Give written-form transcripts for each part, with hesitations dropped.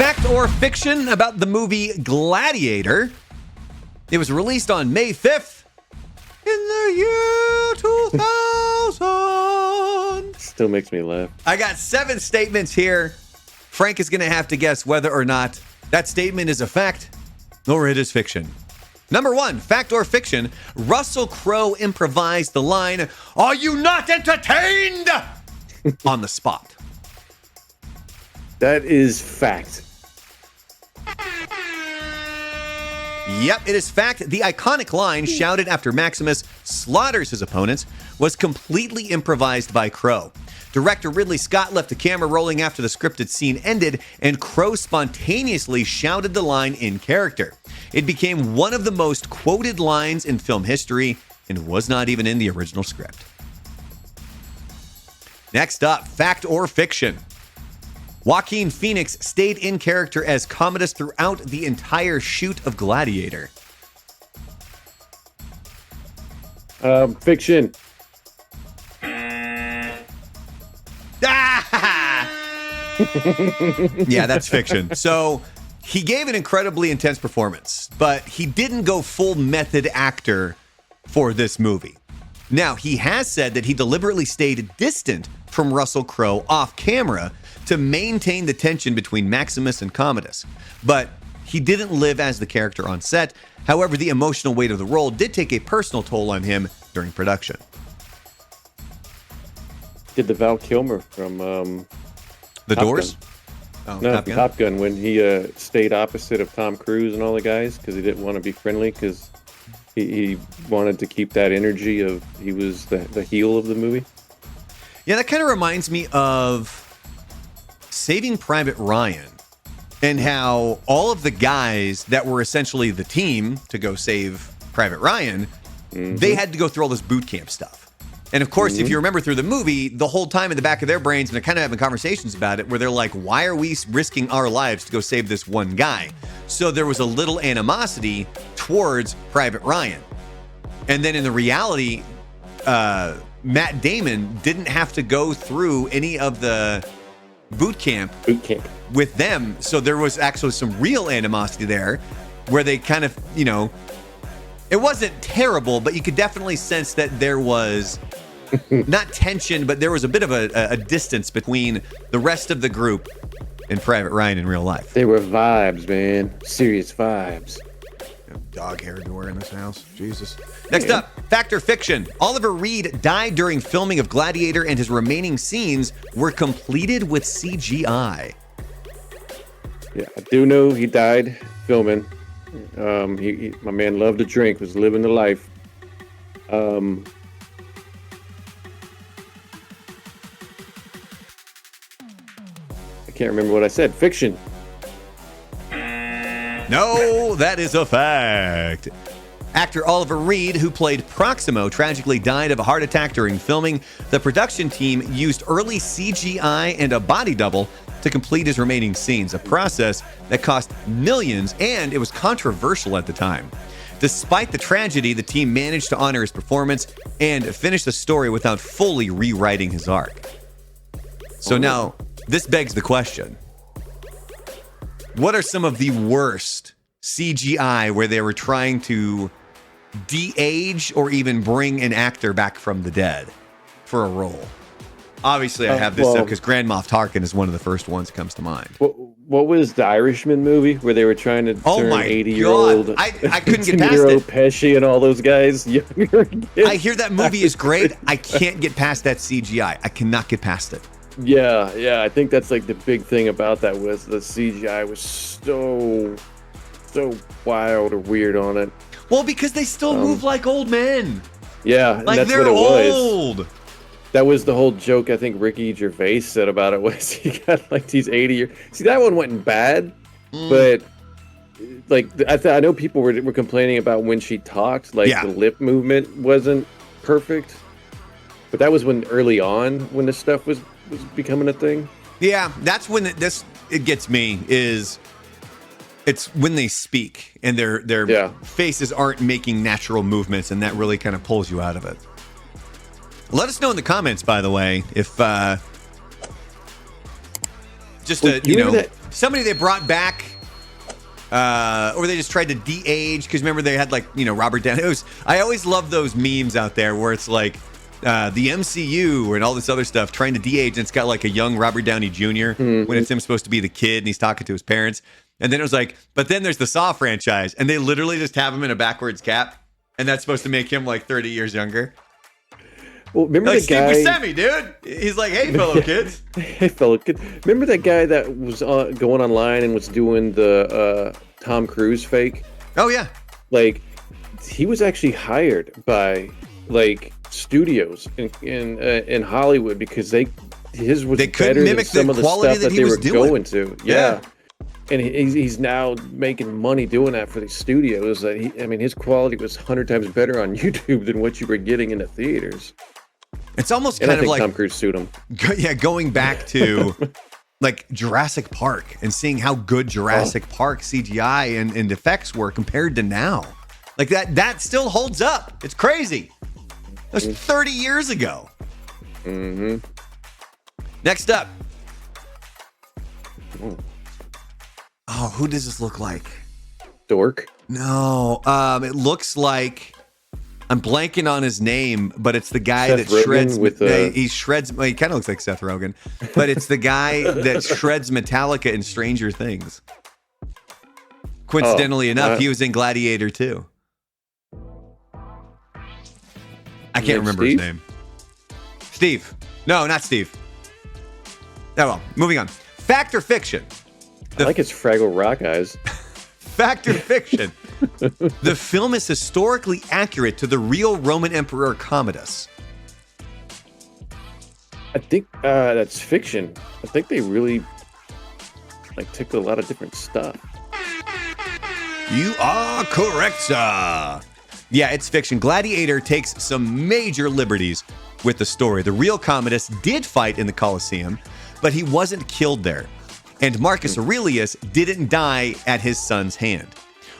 Fact or fiction about the movie Gladiator. It was released on May 5th in the year 2000. Still makes me laugh. I got 7 statements here. Frank is going to have to guess whether or not that statement is a fact or it is fiction. Number 1, fact or fiction, Russell Crowe improvised the line, "Are you not entertained?" on the spot. That is fact. Yep, it is fact. The iconic line shouted after Maximus slaughters his opponents was completely improvised by Crowe. Director Ridley Scott left the camera rolling after the scripted scene ended, and Crowe spontaneously shouted the line in character. It became one of the most quoted lines in film history and was not even in the original script. Next up, fact or fiction. Joaquin Phoenix stayed in character as Commodus throughout the entire shoot of Gladiator. Fiction. Yeah, that's fiction. So he gave an incredibly intense performance, but he didn't go full method actor for this movie. Now, he has said that he deliberately stayed distant from Russell Crowe off camera to maintain the tension between Maximus and Commodus, but he didn't live as the character on set. However, the emotional weight of the role did take a personal toll on him during production. Did the Val Kilmer from The Top Doors? Gun. Oh, No, Top Gun? Top Gun, when he stayed opposite of Tom Cruise and all the guys because he didn't want to be friendly because he wanted to keep that energy of he was the heel of the movie. Yeah, that kind of reminds me of Saving Private Ryan and how all of the guys that were essentially the team to go save Private Ryan, they had to go through all this boot camp stuff. And of course, if you remember through the movie, the whole time in the back of their brains, and they're kind of having conversations about it, where they're like, why are we risking our lives to go save this one guy? So there was a little animosity towards Private Ryan. And then in the reality, Matt Damon didn't have to go through any of the boot camp with them. So there was actually some real animosity there where they kind of, you know, it wasn't terrible, but you could definitely sense that there was not tension, but there was a bit of a distance between the rest of the group and Private Ryan in real life. They were vibes, man. Serious vibes. Dog hair everywhere in this house. Jesus. Next up, fact or fiction. Oliver Reed died during filming of Gladiator, and his remaining scenes were completed with CGI. Yeah, I do know he died filming. My man loved to drink, was living the life. I can't remember what I said. Fiction. No, that is a fact. Actor Oliver Reed, who played Proximo, tragically died of a heart attack during filming. The production team used early CGI and a body double to complete his remaining scenes, a process that cost millions, and it was controversial at the time. Despite the tragedy, the team managed to honor his performance and finish the story without fully rewriting his arc. So now, this begs the question. What are some of the worst CGI where they were trying to de-age or even bring an actor back from the dead for a role? Obviously, I have this up because Grand Moff Tarkin is one of the first ones that comes to mind. What was the Irishman movie where they were trying to turn 80-year-old I couldn't get past it. Pesci and all those guys younger again? I hear that movie is great. I can't get past that CGI. I cannot get past it. Yeah. I think that's like the big thing about that was the CGI was so wild or weird on it. Well, because they still move like old men. Yeah, like that's they're what it old. Was. That was the whole joke I think Ricky Gervais said about it was he got like these 80-year. See, that one wasn't bad, but like I know people were complaining about when she talked, like the lip movement wasn't perfect. But that was when early on when this stuff was becoming a thing. Yeah, that's when it gets me is it's when they speak and their faces aren't making natural movements, and that really kind of pulls you out of it. Let us know in the comments, by the way, if somebody they brought back, or they just tried to de-age, because remember they had like, Robert Downey. I always love those memes out there where it's like the MCU and all this other stuff trying to de-age, and it's got like a young Robert Downey Jr. When it's him supposed to be the kid and he's talking to his parents. And then it was like, but then there's the Saw franchise, and they literally just have him in a backwards cap, and that's supposed to make him like 30 years younger. Well, remember like the guy, Steve Buscemi, dude. He's like, hey, fellow kids. Hey, fellow kid. Remember that guy that was going online and was doing the Tom Cruise fake? Oh yeah. Like, he was actually hired by like studios in Hollywood because they couldn't better mimic than some the of the quality stuff that he they was were doing. going to. Yeah. And he's now making money doing that for these studios. That his quality was 100 times better on YouTube than what you were getting in the theaters. It's almost And kind I think of like Tom Cruise sued him. Going back to like Jurassic Park and seeing how good Jurassic Park CGI and effects were compared to now. Like that still holds up. It's crazy. That was 30 years ago. Mm-hmm. Next up. Oh, who does this look like? Dork? No, it looks like, I'm blanking on his name, but it's the guy Seth that shreds. Rogen He shreds. Well, he kind of looks like Seth Rogen, but it's the guy that shreds Metallica in Stranger Things. Coincidentally enough, he was in Gladiator too. I can't remember his name. Steve. No, not Steve. Oh well, moving on. Fact or fiction? I like his Fraggle Rock eyes. Fact or fiction? The film is historically accurate to the real Roman Emperor Commodus. I think that's fiction. I think they really took a lot of different stuff. You are correct, sir. Yeah, it's fiction. Gladiator takes some major liberties with the story. The real Commodus did fight in the Colosseum, but he wasn't killed there. And Marcus Aurelius didn't die at his son's hand.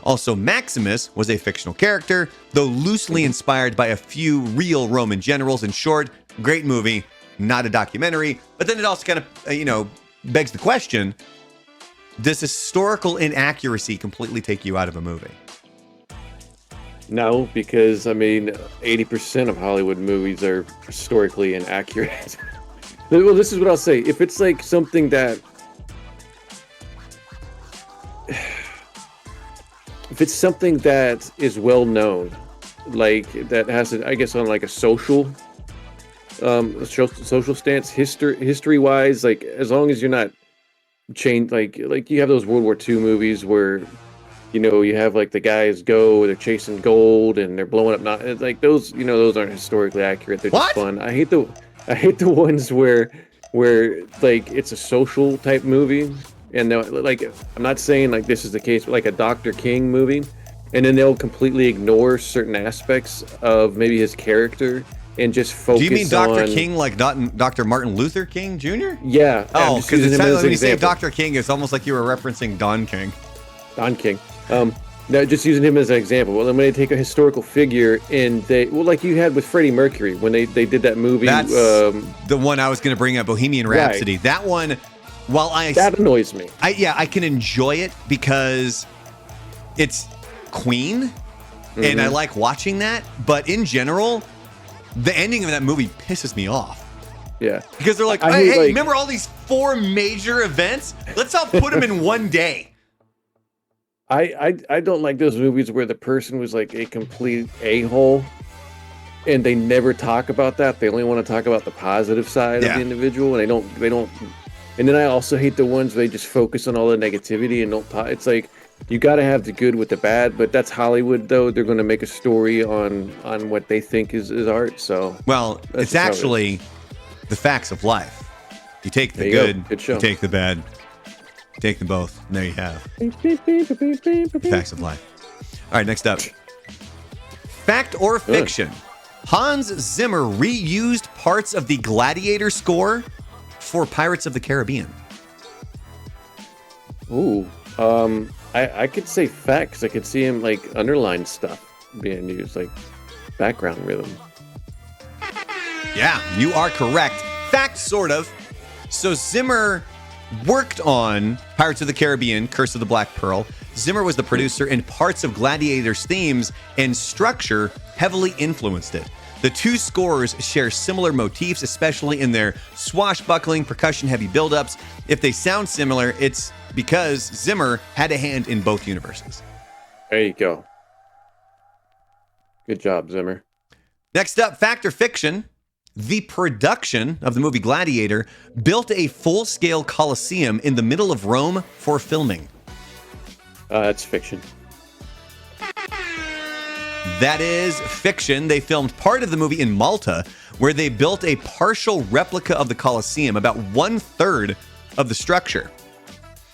Also, Maximus was a fictional character, though loosely inspired by a few real Roman generals. In short, great movie, not a documentary. But then it also kind of, begs the question, does historical inaccuracy completely take you out of a movie? No, because 80% of Hollywood movies are historically inaccurate. Well, this is what I'll say. If it's like something that is well known, like that has, I guess, on like a social stance, history wise, like as long as you're not chained, like you have those World War II movies where you have like the guys they're chasing gold and they're blowing up. Not like those, those aren't historically accurate. They're just fun. I hate the ones where like it's a social type movie. And like, I'm not saying like this is the case, but like a Dr. King movie, and then they'll completely ignore certain aspects of maybe his character and just focus. Do you mean Dr. King like Dr. Martin Luther King Jr.? Yeah. Oh, because it sounds when you say Dr. King, it's almost like you were referencing Don King. Don King. No, just using him as an example. Well, then when they take a historical figure and like you had with Freddie Mercury when they did that movie. That's the one I was going to bring up, Bohemian Rhapsody. Right. That one. That annoys me. I can enjoy it because it's Queen, and I like watching that. But in general, the ending of that movie pisses me off. Yeah, because they're like, hey, remember all these 4 major events? Let's all put them in one day. I don't like those movies where the person was like a complete a-hole, and they never talk about that. They only want to talk about the positive side of the individual, and they don't. And then I also hate the ones where they just focus on all the negativity and don't talk. It's like you got to have the good with the bad, but that's Hollywood, though. They're going to make a story on what they think is art. So it's actually the facts of life. You take the good, you take the bad, take them both, and there you have facts of life. All right, next up. Fact or fiction? Hans Zimmer reused parts of the Gladiator score for Pirates of the Caribbean. Ooh, I could say fact because I could see him like underline stuff being used, like background rhythm. Yeah, you are correct. Fact, sort of. So Zimmer worked on Pirates of the Caribbean, Curse of the Black Pearl. Zimmer was the producer, and parts of Gladiator's themes and structure heavily influenced it. The two scores share similar motifs, especially in their swashbuckling, percussion-heavy buildups. If they sound similar, it's because Zimmer had a hand in both universes. There you go. Good job, Zimmer. Next up, fact or fiction. The production of the movie Gladiator built a full-scale Colosseum in the middle of Rome for filming. That's fiction. That is fiction. They filmed part of the movie in Malta, where they built a partial replica of the Colosseum, about 1/3 of the structure.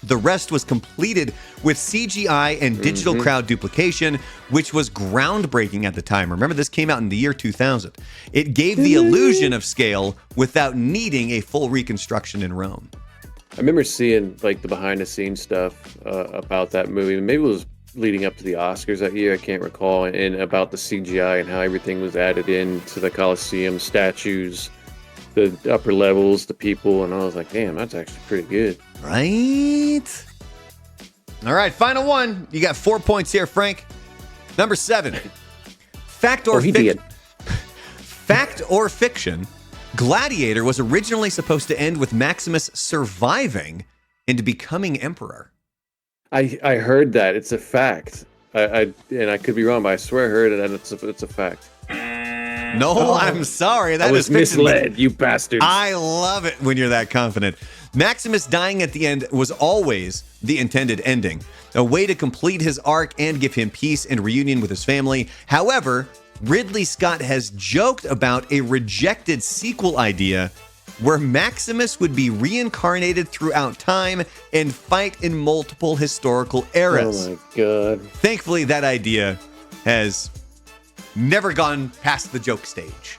The rest was completed with CGI and digital crowd duplication, which was groundbreaking at the time. Remember, this came out in the year 2000. It gave the illusion of scale without needing a full reconstruction in Rome. I remember seeing like the behind-the-scenes stuff about that movie. Maybe it was leading up to the Oscars that year. I can't recall. And about the CGI and how everything was added into the Colosseum, statues, the upper levels, the people, and I was like, damn, that's actually pretty good. Right? All right, final one. You got 4 points here, Frank. Number 7. Fact or fiction? Fact or fiction? Gladiator was originally supposed to end with Maximus surviving and becoming emperor. I heard that. It's a fact. I could be wrong, but I swear I heard it, and it's a fact. No, I'm sorry. That I was misled, you bastards. I love it when you're that confident. Maximus dying at the end was always the intended ending, a way to complete his arc and give him peace and reunion with his family. However, Ridley Scott has joked about a rejected sequel idea where Maximus would be reincarnated throughout time and fight in multiple historical eras. Oh my God. Thankfully, that idea has never gone past the joke stage.